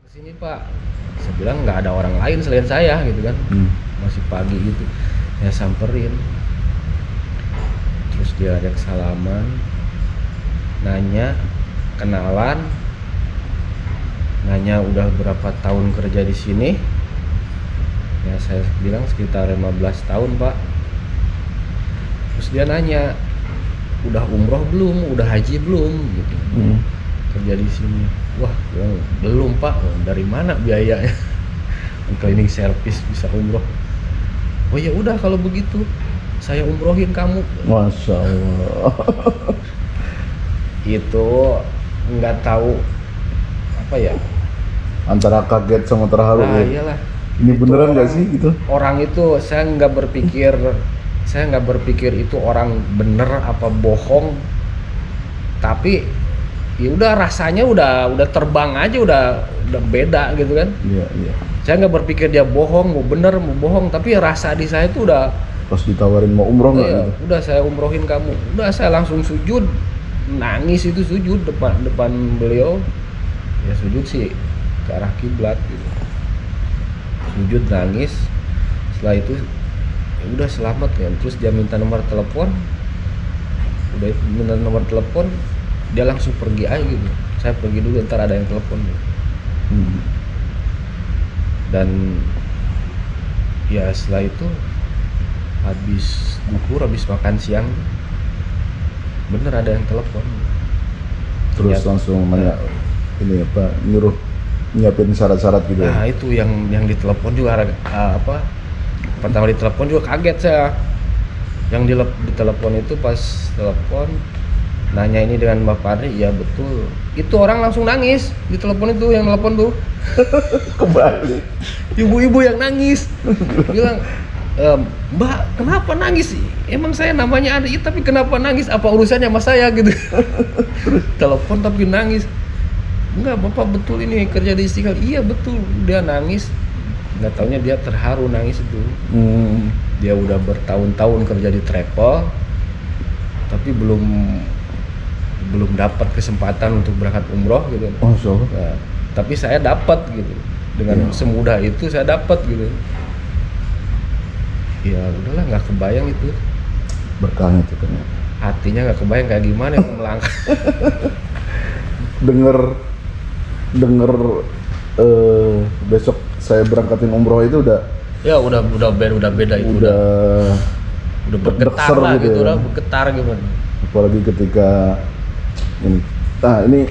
Kesini Pak, saya bilang nggak ada orang lain selain saya gitu kan. Masih pagi gitu, saya samperin, terus dia ajak salaman, nanya, kenalan, nanya udah berapa tahun kerja di sini. Ya saya bilang sekitar 15 tahun Pak. Terus dia nanya, udah umroh belum, udah haji belum gitu. Kerja di sini. Wah, bilang, belum Pak. Dari mana biayanya? Cleaning service bisa umroh. Oh ya udah kalau begitu, saya umrohin kamu. Masya Allah. Itu nggak tahu apa ya. Antara kaget sama terharu. Nah, Ya. iyalah. Ini Itu beneran nggak orang- sih gitu? Orang itu saya nggak berpikir itu orang bener apa bohong. Tapi ya udah rasanya udah terbang aja, udah beda gitu kan. Iya, iya. Saya nggak berpikir dia bohong, mau bener mau bohong, tapi rasa di saya itu udah Pas ditawarin mau umroh nggak ya, gitu? udah saya umrohin kamu. Udah saya langsung sujud, nangis itu sujud depan beliau. Ya sujud sih ke arah kiblat gitu. Sujud nangis. Setelah itu ya udah selamat kan. Terus dia minta nomor telepon. Udah minta nomor telepon, dia langsung pergi aja gitu. Saya pergi dulu, ntar ada yang telepon. Dan ya setelah itu habis duhur, habis makan siang, bener ada yang telepon. Terus Ya, langsung nanya ini apa, nyuruh nyiapin syarat-syarat gitu. nah itu yang ditelepon juga apa, pertama ditelepon juga kaget saya. Yang ditelepon itu pas telepon nanya ini dengan Bapak Andri, ya betul. Itu orang langsung nangis di telepon itu, yang telepon tuh. Kembali. Ibu-ibu yang nangis. Bilang, Mbak, kenapa nangis? Emang saya namanya Andri, tapi kenapa nangis? Apa urusannya sama saya gitu? Telepon tapi nangis. Enggak, Bapak betul ini kerja di Istiqlal. Iya betul, dia nangis. Nggak taunya dia terharu nangis itu. Dia udah bertahun-tahun kerja di travel, tapi belum dapat kesempatan untuk berangkat umroh gitu. Masya Allah. Nah, tapi saya dapat gitu, dengan semudah itu saya dapat gitu. Ya udahlah, nggak kebayang itu, Berkahnya tuh kan ya. hatinya nggak kebayang kayak gimana yang melangkah. Denger besok saya berangkatin umroh itu udah Ya udah beda itu, udah bergetar dekser lah gitu gitu, ya. udah bergetar gimana. Apalagi ketika ini. Nah ini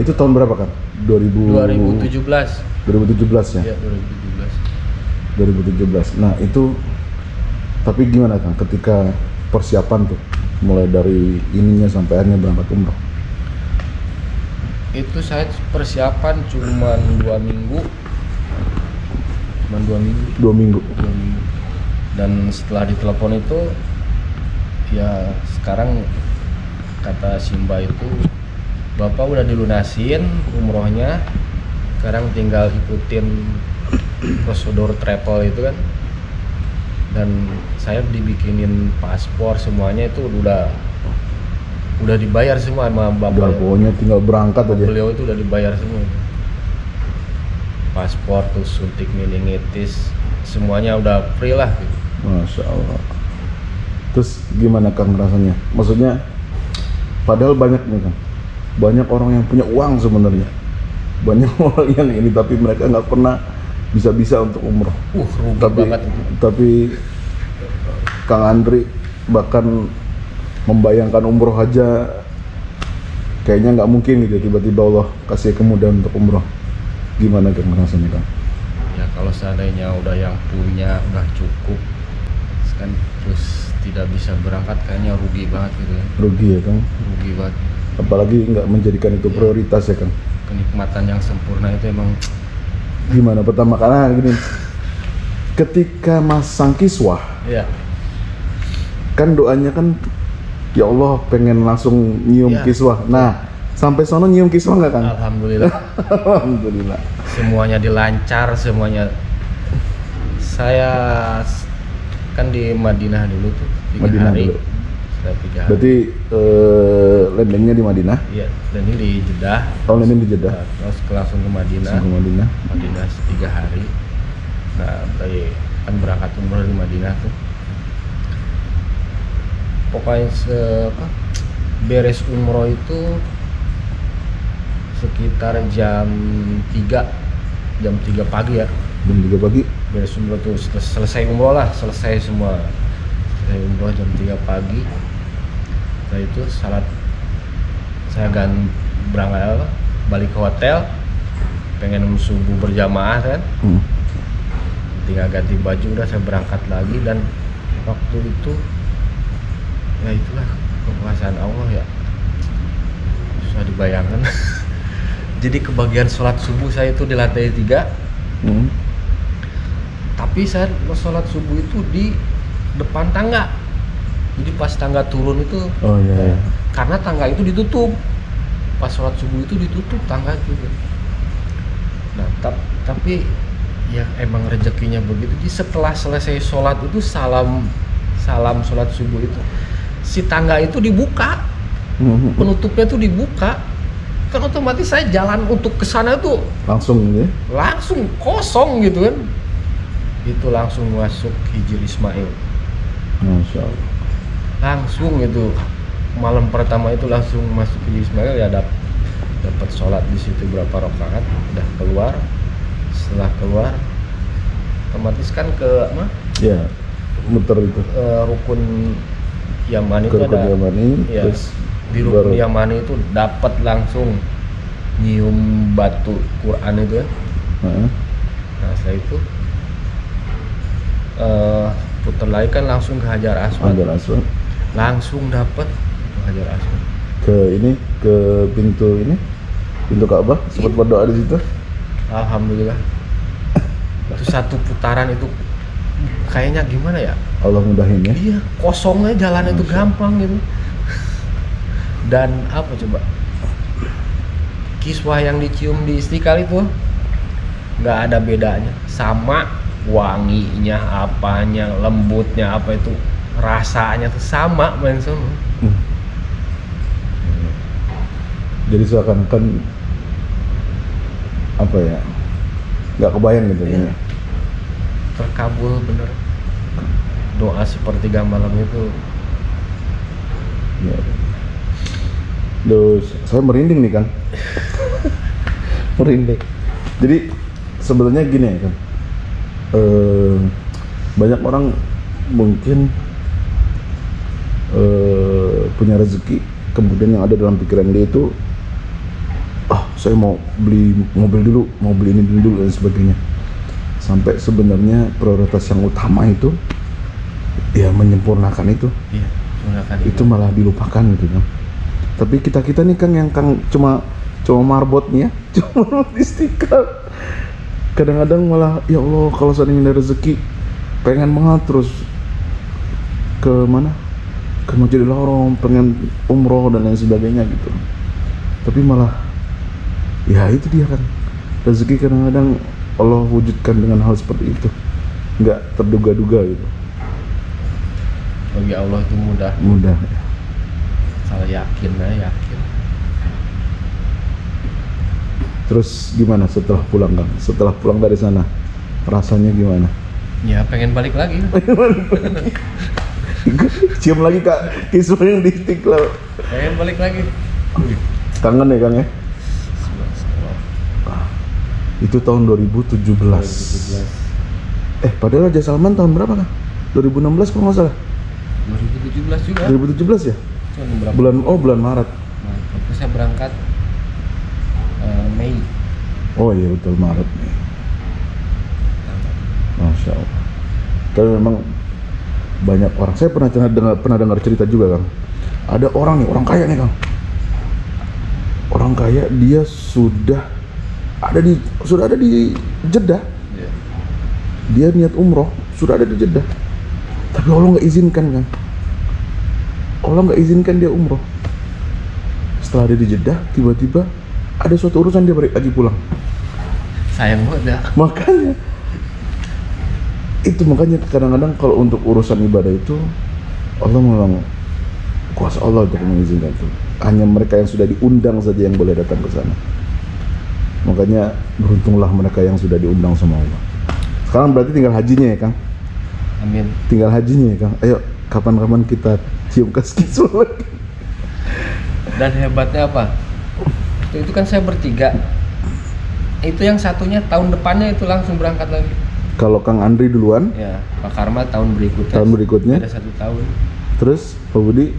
itu tahun berapa kan? 2017. 2017 ya? Ya 2017. 2017. Nah itu, tapi gimana kan ketika persiapan tuh, mulai dari ininya sampai akhirnya berangkat umroh? Itu saya persiapan cuman 2 minggu. 2 minggu. 2 minggu. Dan setelah ditelepon itu, ya sekarang kata Simba itu, Bapak udah dilunasin umrohnya, sekarang tinggal ikutin prosedur travel itu kan. Dan saya dibikinin paspor, semuanya itu udah dibayar semua sama Udah Bapak. pokoknya tinggal berangkat aja. Beliau itu udah dibayar semua. Paspor tuh, suntik meningitis, semuanya udah free lah gitu. Masya Allah. Terus gimana Kang rasanya? Maksudnya padahal banyak nih Kang, banyak orang yang punya uang sebenarnya, banyak orang yang ini tapi mereka nggak pernah bisa untuk umroh. Rugi Tapi banget itu. tapi Kang Andri bahkan membayangkan umroh aja kayaknya nggak mungkin gitu, tiba-tiba Allah kasih kemudahan untuk umroh. Gimana Kang rasanya Kang? Ya kalau seandainya udah yang punya udah cukup kan, terus tidak bisa berangkat, kayaknya rugi banget gitu ya. Rugi ya Kang, Rugi banget. apalagi nggak menjadikan itu prioritas ya Kang. Kenikmatan yang sempurna itu emang Gimana pertama kali gini, ketika masang kiswah ya. kan doanya kan, ya Allah pengen langsung nyium Ya. kiswah. Nah sampai sono nyium kiswah nggak Kang? Alhamdulillah. Alhamdulillah. Semuanya dilancar, semuanya. Saya kan di Madinah dulu tuh 3 Madinah hari. dulu. Sudah 3 hari. Berarti landingnya di Madinah. Iya, dan ini di Jeddah. Oh, landing di Jeddah. Nah, terus langsung ke Madinah. Langsung ke Madinah. Madinah 3 hari. Nah, dari kan berangkat umroh di Madinah tuh. Pokoknya beres umroh itu sekitar jam 3 pagi ya. Jam 3 pagi. Beres umroh tuh selesai umroh lah, selesai semua. Selesai umroh jam 3 pagi. Setelah itu salat, saya berangkat balik ke hotel, pengen subuh berjamaah kan, tinggal ganti baju udah saya berangkat lagi. Dan waktu itu ya itulah kekuasaan Allah ya, susah dibayangkan. Jadi kebagian sholat subuh saya itu di lantai 3, tapi saya sholat subuh itu di depan tangga. Jadi pas tangga turun itu, karena tangga itu ditutup, pas sholat subuh itu ditutup tangga itu. Nah tapi ya emang rezekinya begitu. Jadi setelah selesai sholat itu salam sholat subuh itu, si tangga itu dibuka, penutupnya itu dibuka, kan otomatis saya jalan untuk ke sana itu langsung kosong gitu kan. Itu langsung masuk Hijri Ismail. Masya Allah. Langsung itu malam pertama itu langsung masuk Hijri Ismail ya, dapat sholat di situ berapa rakaat, udah keluar. Setelah keluar otomatis kan ke ya muter itu rukun Yamani itu ada ya, terus di rukun Yamani itu dapat langsung nyium batu Quran itu ya. Nah setelah itu putar lagi kan langsung ke Hajar Aswad. Langsung dapat Hajar Aswad. Ke pintu Ka'bah, sempat berdoa di situ. Alhamdulillah. Itu satu putaran itu kayaknya gimana ya? Allah mudahin ya. Iya, kosongnya jalan itu gampang gitu. Dan apa coba? Kiswah yang dicium di Istiqlal itu nggak ada bedanya, sama wanginya, apanya, lembutnya, apa itu rasanya tuh sama langsung. Jadi seakan-akan apa ya, nggak kebayang gitu ya. Terkabul bener doa sepertiga malam itu ya. Terus saya merinding nih Kang. Merinding. Jadi sebenarnya gini ya Kang, banyak orang mungkin punya rezeki, kemudian yang ada dalam pikiran dia itu, saya mau beli mobil dulu, mau beli ini dulu dan sebagainya. Sampai sebenarnya prioritas yang utama itu ya menyempurnakan itu. Iya, itu malah dilupakan gitu kan. Tapi kita nih Kang yang Kang cuma marbot nih ya, cuma marbot Istiqlal. Kadang-kadang malah ya Allah, kalau seandainya ada rezeki pengen banget terus ke mana? Ke Masjidil Haram, pengen umroh dan lain sebagainya gitu. Tapi malah ya itu dia kan, rezeki kadang-kadang Allah wujudkan dengan hal seperti itu, nggak terduga-duga gitu. Bagi Allah itu mudah ya. Salah yakin. Terus gimana setelah pulang Kang? Setelah pulang dari sana rasanya gimana? Ya pengen balik lagi. Cium lagi Kak kisah yang di Istiqlal. Pengen balik lagi. Kangen ya Kang ya? Itu tahun 2017. Padahal Raja Salman tahun berapa Kang? 2016 kalau nggak salah. 2017 juga. 2017 ya? Bulan Maret. Waktu saya berangkat Mei. Oh iya betul, Maret nih. Masya Allah. Tapi memang banyak orang. Saya pernah dengar cerita juga Kang. Ada orang kaya nih Kang. Orang kaya, dia sudah ada di Jeddah. Yeah. Dia niat umroh, sudah ada di Jeddah. Tapi Allah nggak izinkan Kang. Allah nggak izinkan dia umroh. Setelah ada di Jeddah, tiba-tiba ada suatu urusan dia balik lagi pulang. Sayang banget ya. Makanya kadang-kadang kalau untuk urusan ibadah itu Allah memang kuasa Allah untuk mengizinkan itu. Hanya mereka yang sudah diundang saja yang boleh datang ke sana. Makanya beruntunglah mereka yang sudah diundang sama Allah. Sekarang berarti tinggal hajinya ya Kang? Amin. Tinggal hajinya ya Kang. Ayo kapan-kapan kita cium kaki lagi. Dan hebatnya apa? Itu kan saya bertiga. Itu yang satunya tahun depannya itu langsung berangkat lagi. Kalau Kang Andri duluan, Ya, Pak Karma tahun berikutnya. tahun berikutnya, Ada 1 tahun. terus Pak Budi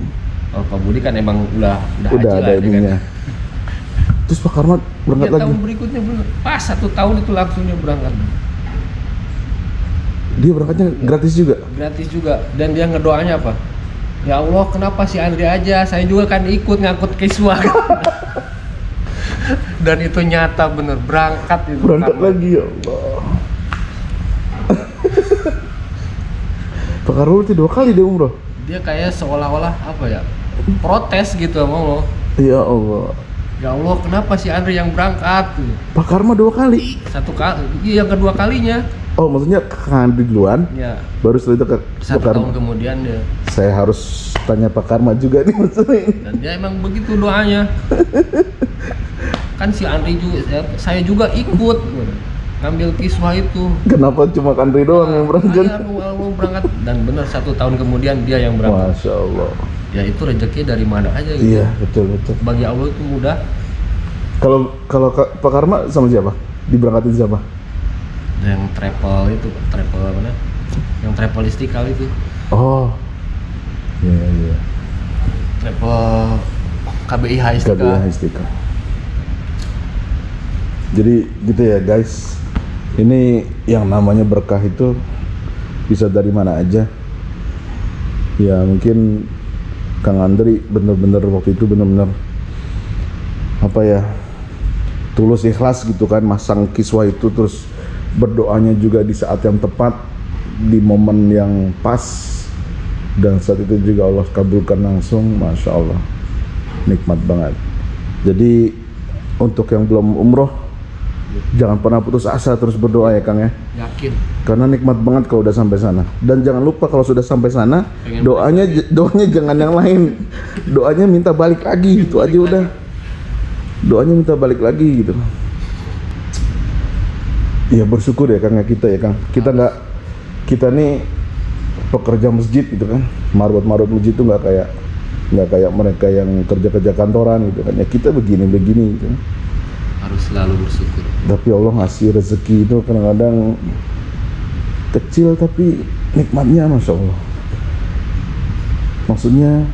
Oh, Pak Budi kan emang udah udah haji ada lah, dia ininya. kan. Terus Pak Karma berangkat Dia lagi. tahun berikutnya bener. Pas 1 tahun itu langsung dia berangkat. Dia berangkatnya gratis juga. Gratis juga. Dan dia ngedoanya apa? Ya Allah, kenapa si Andri aja? Saya juga kan ikut ngangkut kiswah. Dan itu nyata bener, berangkat itu. Berangkat Karma. lagi ya Allah. Pak Karma berarti 2 kali dia umroh. Dia kayak seolah-olah apa ya? Protes gitu sama Allah. Ya Allah. Ya Allah, kenapa si Andri yang berangkat? Pak Karma 2 kali. 1 kali, yang kedua kalinya. Oh, maksudnya Kang Andri duluan, Ya, baru setelah itu ke 1 Pak Karma. tahun kemudian dia. Saya harus tanya Pak Karma juga nih maksudnya ini. Dan dia emang begitu doanya. Kan si Andri juga, saya juga ikut ngambil kiswah itu. Kenapa cuma Kang Andri doang yang berangkat? Saya mau berangkat, dan benar 1 tahun kemudian dia yang berangkat. Masya Allah. Ya itu rezeki dari mana aja gitu. Iya, betul. Bagi Allah itu mudah. Kalau Pak Karma sama siapa? Diberangkatin siapa? Yang travel itu, travel mana? Yang travel Istiqlal itu. Oh. Iya. Travel KBIH Istiqlal. KBIH Istiqlal. Jadi gitu ya guys. Ini yang namanya berkah itu bisa dari mana aja. Ya mungkin Kang Andri bener-bener waktu itu bener-bener apa ya, tulus ikhlas gitu kan, masang kiswah itu, terus berdoanya juga di saat yang tepat, di momen yang pas, dan saat itu juga Allah kabulkan langsung. Masya Allah, nikmat banget. Jadi untuk yang belum umroh, jangan pernah putus asa, terus berdoa ya Kang ya, Yakin. karena nikmat banget kalau udah sampai sana. Dan jangan lupa kalau sudah sampai sana, Pengen doanya jangan yang lain, doanya minta balik lagi, itu aja udah. Doanya minta balik lagi gitu. Ya bersyukur ya Kang ya, kita ya Kang. Kita nih pekerja masjid gitu kan, marbot masjid itu nggak kayak mereka yang kerja kantoran gitu kan. Ya kita begini gitu. Harus selalu bersyukur. Tapi Allah ngasih rezeki itu kadang-kadang kecil tapi nikmatnya Masya Allah. Maksudnya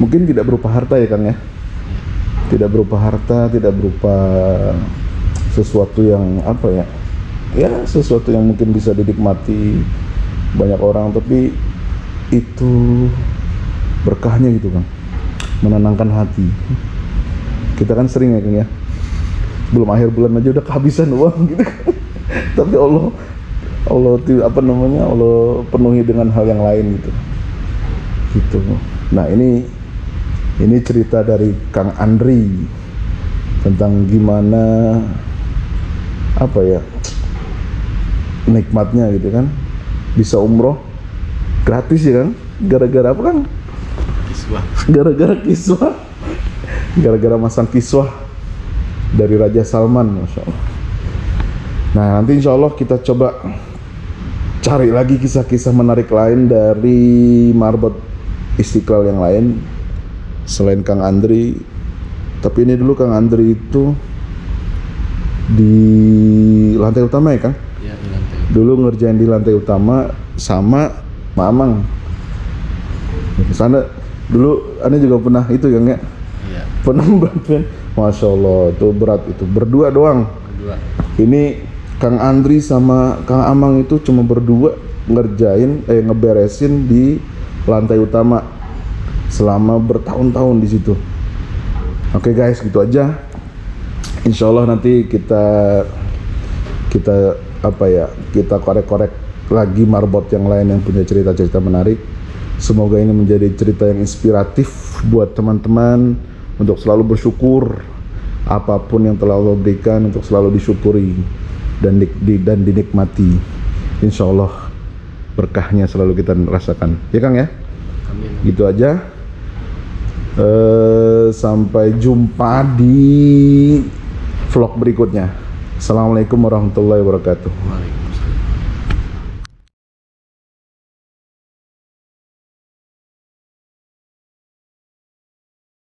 mungkin tidak berupa harta ya Kang ya, tidak berupa harta, tidak berupa sesuatu yang apa ya, ya sesuatu yang mungkin bisa dinikmati banyak orang, tapi itu berkahnya gitu Kang, menenangkan hati. Kita kan sering ya Kang ya, belum akhir bulan aja udah kehabisan uang gitu. Tapi Allah penuhi dengan hal yang lain gitu. Nah ini cerita dari Kang Andri tentang gimana apa ya, nikmatnya gitu kan, bisa umroh gratis ya Kang, gara-gara apa Kang? Kiswah. Gara-gara kiswah, gara-gara masang kiswah dari Raja Salman, Masya Allah. Nah nanti insya Allah kita coba cari lagi kisah-kisah menarik lain dari marbot Istiqlal yang lain selain Kang Andri. Tapi ini dulu Kang Andri itu di lantai utama ya Kang? Ya, di lantai. Dulu ngerjain di lantai utama sama Mamang. Sana dulu Anda juga pernah itu Kang ya? Iya. Pernah bantuin. Masya Allah itu berat itu, berdua doang. Kedua. Ini Kang Andri sama Kang Amang itu cuma berdua ngeberesin di lantai utama selama bertahun-tahun di situ. Oke guys, gitu aja. Insya Allah nanti kita korek-korek lagi marbot yang lain yang punya cerita-cerita menarik. Semoga ini menjadi cerita yang inspiratif buat teman-teman untuk selalu bersyukur apapun yang telah Allah berikan, untuk selalu disyukuri dan dinikmati. Insya Allah berkahnya selalu kita rasakan ya Kang ya. Amin. Gitu aja. Sampai jumpa di vlog berikutnya. Assalamualaikum warahmatullahi wabarakatuh.